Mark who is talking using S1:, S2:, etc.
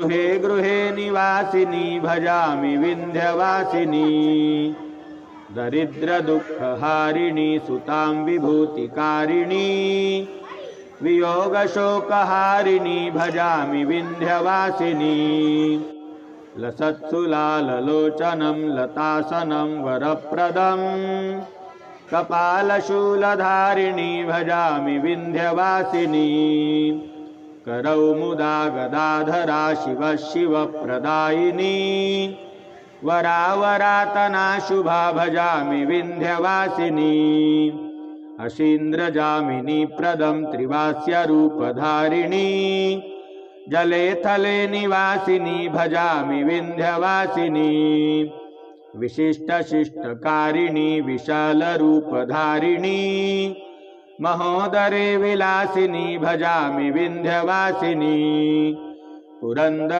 S1: गृहे गृहे निवासिनी भजामि विन्ध्यवासिनी दरिद्रदुःखहारिणी सुतां विभूतिकारिणी वियोगशोकहारिणी भजामि विन्ध्यवासिनी लसत्सु लाललोचनं लतासनं वरप्रदं कपालशूलधारिणी भजामि विन्ध्यवासिनी करौ मुदा गदाधरा शिव शिवप्रदायिनी वरावरातना शुभा भजामि विन्ध्यवासिनी अशीन्द्रजामिनी प्रदं त्रिवास्यरूपधारिणी जले थले निवासिनी भजामि विन्ध्यवासिनी विशिष्टशिष्टकारिणी विशालरूपधारिणी महोदरे विलासिनी भजामि विन्ध्यवासिनी पुरन्दर